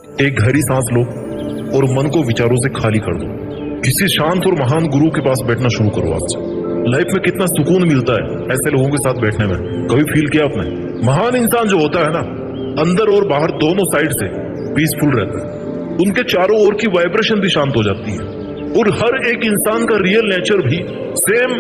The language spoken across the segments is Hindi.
एक गहरी सांस लो और मन को विचारों से खाली कर दो। किसी शांत और महान गुरु के पास बैठना शुरू करो आज से। लाइफ में कितना सुकून मिलता है ऐसे लोगों के साथ बैठने में, कभी फील किया आपने? महान इंसान जो होता है ना, अंदर और बाहर दोनों साइड से पीसफुल रहता है। उनके चारों ओर की वाइब्रेशन भी शांत हो जाती है और हर एक इंसान का रियल नेचर भी सेम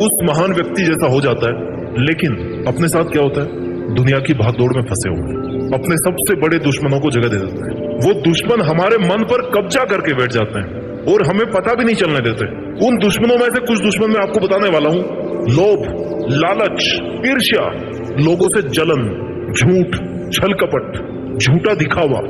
उस महान व्यक्ति जैसा हो जाता है। लेकिन अपने साथ क्या होता है? दुनिया की भागदौड़ में फंसे हुए अपने सबसे बड़े दुश्मनों को जगह दे देते हैं। वो दुश्मन हमारे मन पर कब्जा करके बैठ जाते हैं और हमें पता भी नहीं चलने देते। उन दुश्मनों में से कुछ दुश्मन मैं आपको बताने वाला हूं। लोभ, लालच, ईर्ष्या, लोगों से जलन, झूठ, छल कपट, झूठा दिखावा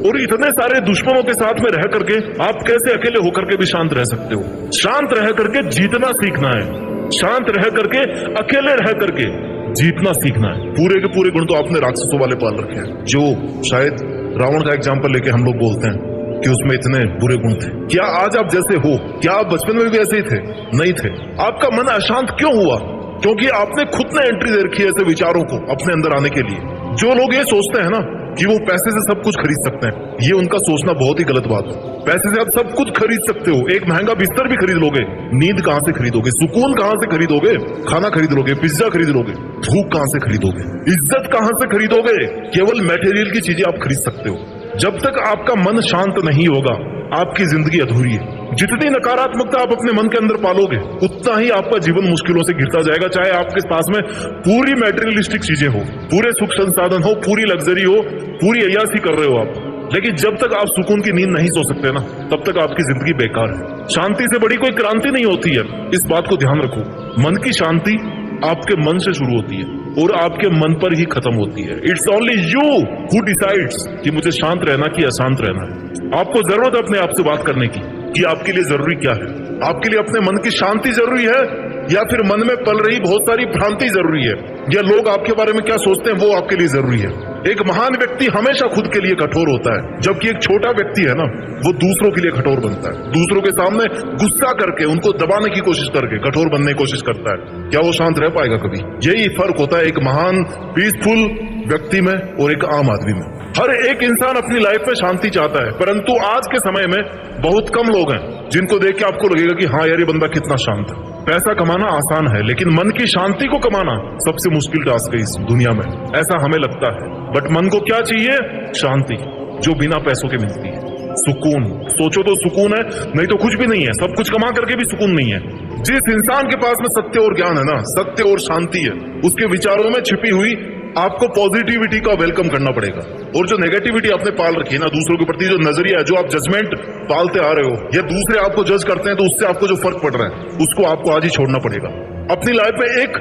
और इतने सारे दुश्मनों के साथ में रह करके आप कैसे अकेले होकर के भी शांत रह सकते हो? शांत रह करके जीतना सीखना है। शांत रह करके, अकेले रह करके जीतना सीखना है। पूरे के पूरे गुण तो आपने राक्षसों वाले पाल रखे हैं, जो शायद रावण का एग्जाम्पल लेके हम लोग बोलते हैं कि उसमें इतने बुरे गुण थे। क्या आज आप जैसे हो? क्या आप बचपन में भी ऐसे ही थे? नहीं थे। आपका मन अशांत क्यों हुआ? क्योंकि आपने खुद ने एंट्री दे रखी है ऐसे विचारों को अपने अंदर आने के लिए। जो लोग ये सोचते हैं ना कि वो पैसे से सब कुछ खरीद सकते हैं, ये उनका सोचना बहुत ही गलत बात है। पैसे से आप सब कुछ खरीद सकते हो। एक महंगा बिस्तर भी खरीद लोगे, नींद कहां से खरीदोगे? सुकून कहां से खरीदोगे? खाना खरीद लोगे, पिज्जा खरीद लोगे, भूख कहां से खरीदोगे? इज्जत कहां से खरीदोगे? केवल मटेरियल की चीजें आप खरीद सकते हो। जब तक आपका मन शांत नहीं होगा, आपकी जिंदगी अधूरी है। जितनी नकारात्मकता आप अपने मन के अंदर पालोगे, उतना ही आपका जीवन मुश्किलों से घिरता जाएगा। चाहे आपके पास में पूरी मैटेरियलिस्टिक चीजें हो, पूरे सुख संसाधन हो, पूरी लग्जरी हो, पूरी अय्यासी कर रहे हो आप, लेकिन जब तक आप सुकून की नींद नहीं सो सकते ना, तब तक आपकी जिंदगी बेकार है। शांति से बड़ी कोई क्रांति नहीं होती है, इस बात को ध्यान रखो। मन की शांति आपके मन से शुरू होती है और आपके मन पर ही खत्म होती है। It's only you who decides कि मुझे शांत रहना कि अशांत रहना है। आपको जरूरत है अपने आप से बात करने की कि आपके लिए जरूरी क्या है। आपके लिए अपने मन की शांति जरूरी है या फिर मन में पल रही बहुत सारी भ्रांति जरूरी है, या लोग आपके बारे में क्या सोचते हैं वो आपके लिए जरूरी है। एक महान व्यक्ति हमेशा खुद के लिए कठोर होता है, जबकि एक छोटा व्यक्ति है ना, वो दूसरों के लिए कठोर बनता है। दूसरों के सामने गुस्सा करके, उनको दबाने की कोशिश करके कठोर बनने की कोशिश करता है। क्या वो शांत रह पाएगा कभी? यही फर्क होता है एक महान पीसफुल व्यक्ति में और एक आम आदमी में। हर एक इंसान अपनी लाइफ में शांति चाहता है, परंतु आज के समय में बहुत कम लोग हैं जिनको देख के आपको लगेगा कि हाँ यार ये बंदा कितना शांत है। पैसा कमाना आसान है, लेकिन मन की शांति को कमाना सबसे मुश्किल टास्क है इस दुनिया में, ऐसा हमें लगता है। बट मन को क्या चाहिए? शांति, जो बिना पैसों के मिलती है। सुकून, सोचो तो सुकून है, नहीं तो कुछ भी नहीं है। सब कुछ कमा करके भी सुकून नहीं है। जिस इंसान के पास में सत्य और ज्ञान है ना, सत्य और शांति है, उसके विचारों में छिपी हुई आपको पॉजिटिविटी का वेलकम करना पड़ेगा। और जो नेगेटिविटी आपने पाल रखी है ना, दूसरों के प्रति जो नजरिया है, जो आप जजमेंट पालते आ रहे हो, या दूसरे आपको जज करते हैं तो उससे आपको जो फर्क पड़ रहा है, उसको आपको आज ही छोड़ना पड़ेगा। अपनी लाइफ में एक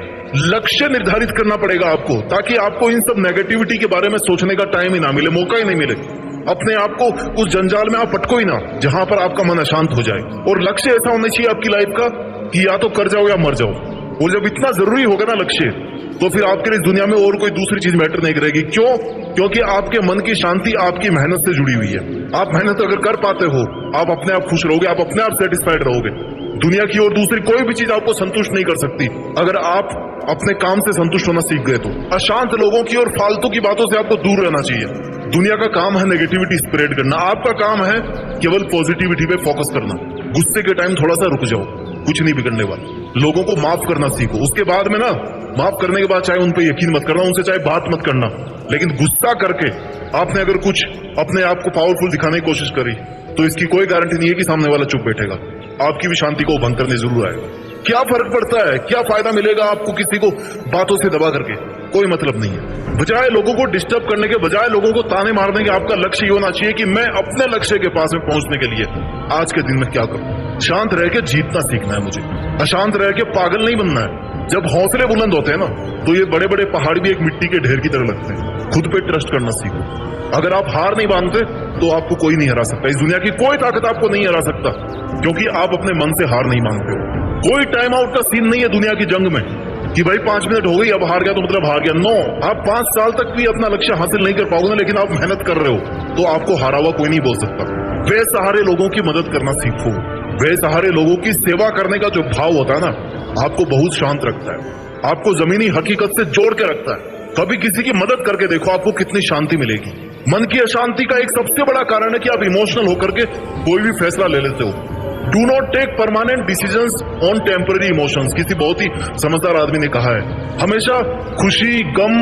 लक्ष्य निर्धारित करना पड़ेगा आपको, ताकि आपको इन सब नेगेटिविटी के बारे में सोचने का टाइम ही ना मिले, मौका ही नहीं मिले। अपने आप को उस जंजाल में आप पटको ही ना जहां पर आपका मन अशांत हो जाए। और लक्ष्य ऐसा होना चाहिए आपकी लाइफ का कि या तो कर जाओ या मर जाओ। और जब इतना जरूरी होगा ना लक्ष्य, तो फिर आपके लिए इस दुनिया में और कोई दूसरी चीज मैटर नहीं करेगी। क्यों? क्योंकि आपके मन की शांति आपकी मेहनत से जुड़ी हुई है। आप मेहनत अगर कर पाते हो, आप अपने आप खुश रहोगे, आप अपने आप सेटिस्फाइड रहोगे। दुनिया की और दूसरी कोई भी चीज आपको संतुष्ट नहीं कर सकती अगर आप अपने काम से संतुष्ट होना सीख गए तो। अशांत लोगों की और फालतू की बातों से आपको दूर रहना चाहिए। दुनिया का काम है नेगेटिविटी स्प्रेड करना, आपका काम है केवल पॉजिटिविटी पे फोकस करना। गुस्से के टाइम थोड़ा सा रुक जाओ, कुछ नहीं बिगड़ने वाला। लोगों को माफ करना सीखो। उसके बाद में ना, माफ करने के बाद चाहे उन पे यकीन मत करना, उनसे चाहे बात मत करना, लेकिन गुस्सा करके आपने अगर कुछ अपने आप को पावरफुल दिखाने की कोशिश करी, तो इसकी कोई गारंटी नहीं है कि सामने वाला चुप बैठेगा। आपकी भी शांति को भंग करने जरूर आएगा। क्या फर्क पड़ता है? क्या फायदा मिलेगा आपको किसी को बातों से दबा करके? कोई मतलब नहीं है। बजाय लोगों को डिस्टर्ब करने के, बजाय लोगों को ताने मारने के, आपका लक्ष्य ये होना चाहिए कि मैं अपने लक्ष्य के पास में पहुंचने के लिए आज के दिन में क्या करूं। शांत रह के जीतना सीखना है मुझे, अशांत रह के पागल नहीं बनना है। जब हौसले बुलंद होते हैं ना, तो ये बड़े बड़े पहाड़ भी एक मिट्टी के ढेर की तरह लगते हैं। खुद पे ट्रस्ट करना सीखो। अगर आप हार नहीं मानते तो आपको कोई नहीं हरा सकता। इस दुनिया की कोई ताकत आपको नहीं हरा सकता, क्योंकि आप अपने मन से हार नहीं मानते हो। कोई टाइम आउट का सीन नहीं है दुनिया की जंग में कि भाई 5 मिनट हो गई अब हार गया तो मतलब हार गया। नो, आप 5 साल तक भी अपना लक्ष्य हासिल नहीं कर पाओगे ना, लेकिन आप मेहनत कर रहे हो तो आपको हारा हुआ कोई नहीं बोल सकता। बेसहारे लोगों की मदद करना सीखो। बेसहारे लोगों की सेवा करने का जो भाव होता है ना, आपको बहुत शांत रखता है, आपको जमीनी हकीकत से जोड़ के रखता है। कभी किसी की मदद करके देखो, आपको कितनी शांति मिलेगी। मन की अशांति का एक सबसे बड़ा कारण है कि आप इमोशनल होकर के कोई भी फैसला ले लेते हो। Do not take permanent decisions on temporary emotions. किसी बहुत ही समझदार आदमी ने कहा है, हमेशा खुशी, गम,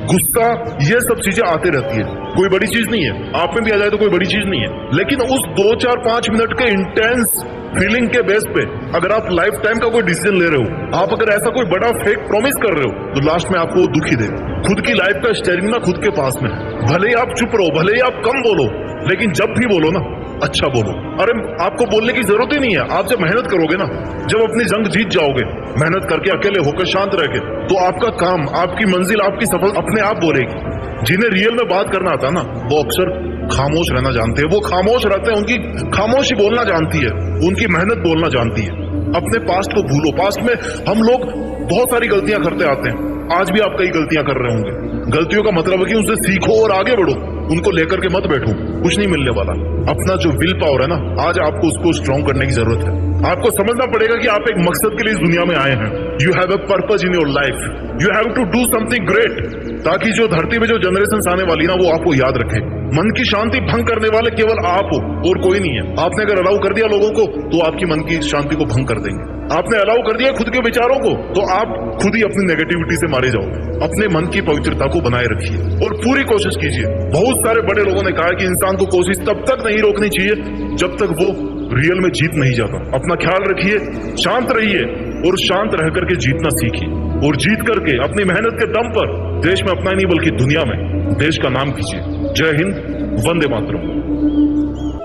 गुस्सा, ये सब चीजें आती रहती है, कोई बड़ी चीज नहीं है। आप में भी आ जाए तो कोई बड़ी चीज नहीं है, लेकिन उस 2, 4, 5 मिनट के इंटेंस फीलिंग के बेस पे अगर आप लाइफ टाइम का कोई डिसीजन ले रहे हो, आप अगर ऐसा कोई बड़ा फेक प्रॉमिस कर रहे हो, तो लास्ट में आपको दुखी दे। खुद की लाइफ का स्टीयरिंग ना खुद के पास में है। भले ही आप चुप रहो, भले ही आप कम बोलो, लेकिन जब भी बोलो ना अच्छा बोलो। अरे आपको बोलने की जरूरत ही नहीं है। आप जब मेहनत करोगे ना, जब अपनी जंग जीत जाओगे, मेहनत करके अकेले होकर शांत रह के, तो आपका काम, आपकी मंजिल, आपकी सफल अपने आप बोलेगी। जिन्हें रियल में बात करना आता है ना, वो अक्सर खामोश रहना जानते हैं। वो खामोश रहते हैं, उनकी खामोशी बोलना जानती है, उनकी मेहनत बोलना जानती है। अपने पास्ट को भूलो। पास्ट में हम लोग बहुत सारी गलतियां करते आते हैं, आज भी आप कई गलतियां कर रहे होंगे। गलतियों का मतलब है कि उनसे सीखो और आगे बढ़ो, उनको लेकर के मत बैठो, कुछ नहीं मिलने वाला। अपना जो विल पावर है ना, आज आपको उसको स्ट्रॉन्ग करने की जरूरत है। आपको समझना पड़ेगा कि आप एक मकसद के लिए इस दुनिया में आए हैं। You have a purpose in your life, you have to do something great, ताकि जो धरती में जो जनरेशन आने वाली ना, वो आपको याद रखे। मन की शांति भंग करने वाले केवल आप हो और कोई नहीं है। आपने अगर अलाउ कर दिया लोगों को, तो आपकी मन की शांति को भंग कर देंगे। आपने अलाउ कर दिया खुद के विचारों को, तो आप खुद ही अपनी नेगेटिविटी से मारे जाओगे। अपने मन की पवित्रता को बनाए रखिए और पूरी कोशिश कीजिए। बहुत सारे बड़े लोगों ने कहा है कि इंसान को कोशिश तब तक नहीं रोकनी चाहिए जब तक वो रियल में जीत नहीं जाता। अपना ख्याल रखिए, शांत रहिए और शांत रह करके जीतना सीखिए, और जीत करके अपनी मेहनत के दम पर देश में अपना ही नहीं बल्कि दुनिया में देश का नाम कीजिए। जय हिंद, वंदे मातरम।